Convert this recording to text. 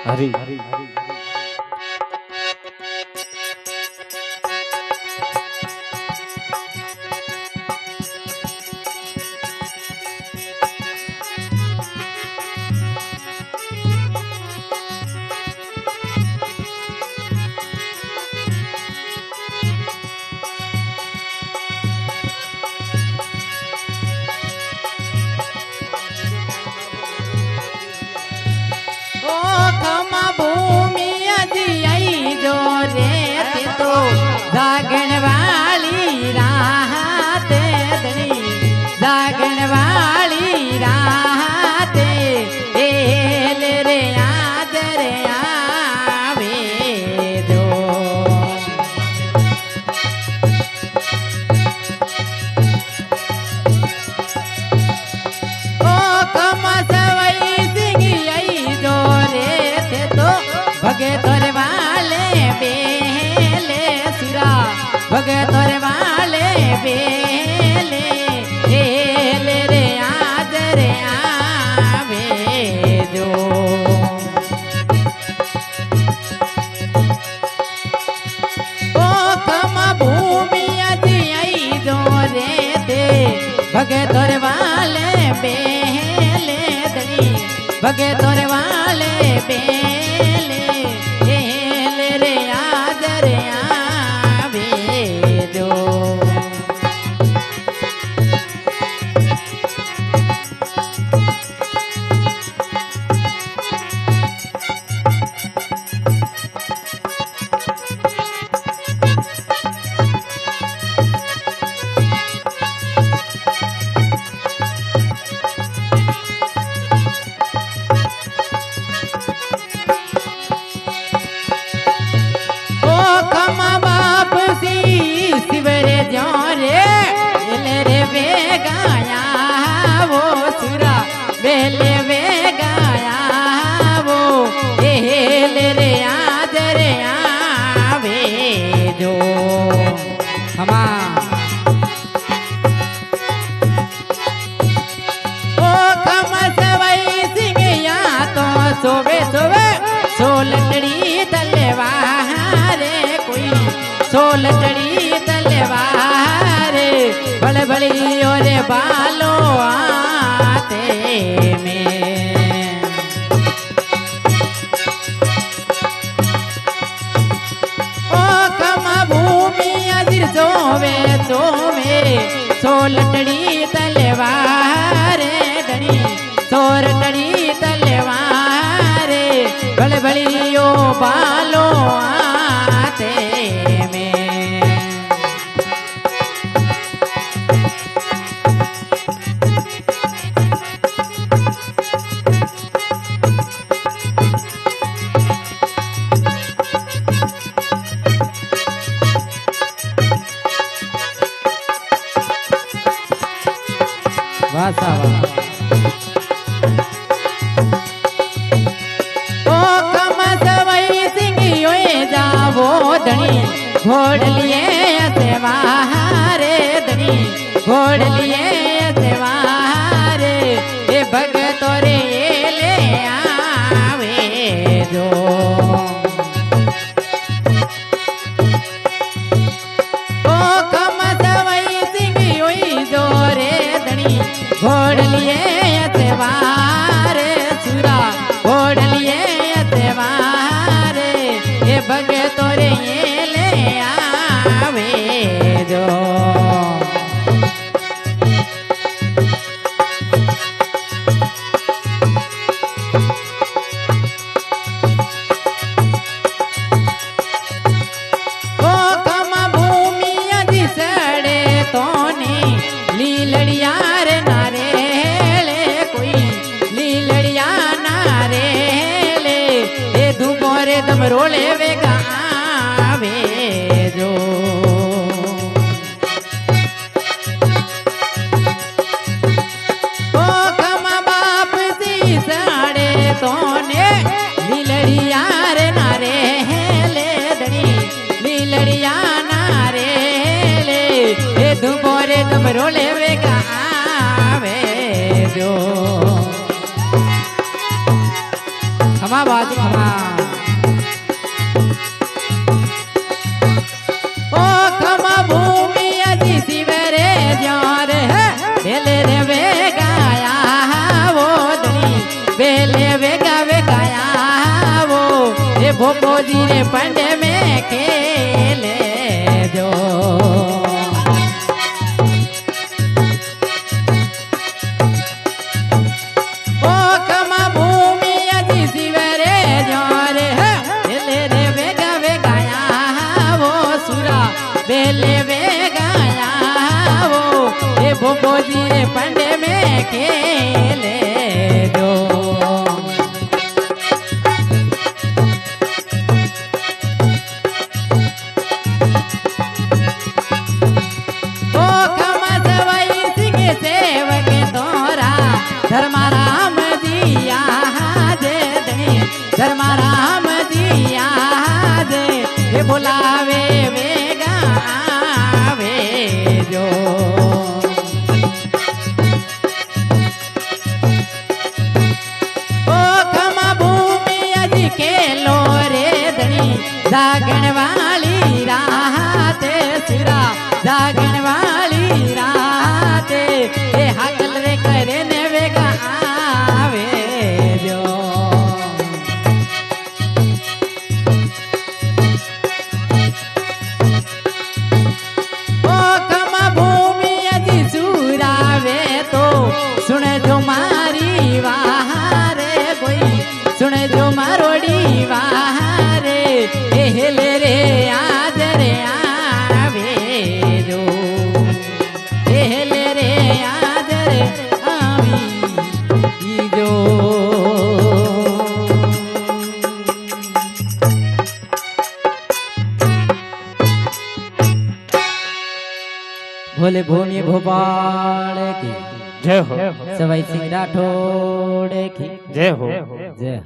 हरी जागण वाली रात धनी जागण वाली रात एल रे आदर आवे जो ओ कमा सवई सिंह आई जो रे ते तो भगे तोरे वाले बेले सुरा भगे तोरे वाले बेले एल रे आदर आवे जो ओ कमा भूमि अजी आई जो रे दे भगे तोरे वाले बेले दनी भगे तोरे वाले बेले एल रे आदर आवे जो शिवरे जो रे वे गाया वो सुरा बेले वे गाया वो एल रे आदर आवे जो हमा ओ खमस वही सिंह या तो सोवे सोवे सोलटड़ी तलवार कोई सोलटड़ी तलवार बड़ बड़ी और बालो आते में ओ कमा भूमि अजिर सोवे सोवे सोलटड़ी तलवार धनी सोरटड़ी तलवार बड़ बड़ी ओ बालो आते में ओ कमस वही सिंह जावो धनी घोड़ लिए अतवारे धनी घोड़ लिए अतवारे ए भगत रे ले आवे जो ओ कमस वही सिंह जो रे धनी घोड़ लिए अतवार सुरा घोड़ लिए अतवार ये भगे तोरे ये ले आवे जो ओ कमा भूमि अजी सड़े तोने लीलड़िया रे नारे ले कोई लीलड़िया नारे ले ए धुमोरे दम रोले वेगा आवे जो ओ कमा बाप सी साड़े तोने लीलड़िया रे नारे ले धनी लीलड़िया नारे ले ए धुमोरे दम रोले वेगा आवे जो खमा बाजू खमा भोपो जी रे पंड में खेले जो ओ कमा भूमि अजी शिवरे जोरे बेले रे वेगा वेगाया वो सुरा बेले वेगाया वो ये भोपो जी रे पंड में खेले जो धर्माराम जी आजे धनी धर्माराम जी आजे ये बुलावे वेगा आवे जो ओ खमा भूमि अजी खेलो रे धनी जागण वाली रात सिरा जागण वाली रात ये हाकल रे करे ने वेगा आवे जो ओ खमा भूमि अजी सुरावे तो सुन जो मारी वारे कोई सुन जो मारोड़ी वारे हेले रे आज रे आवे जो हेले रे आज रे आवी जो भोले भोनी भोपाल की जय हो सवाई सिंह राठौड़ की जय हो जय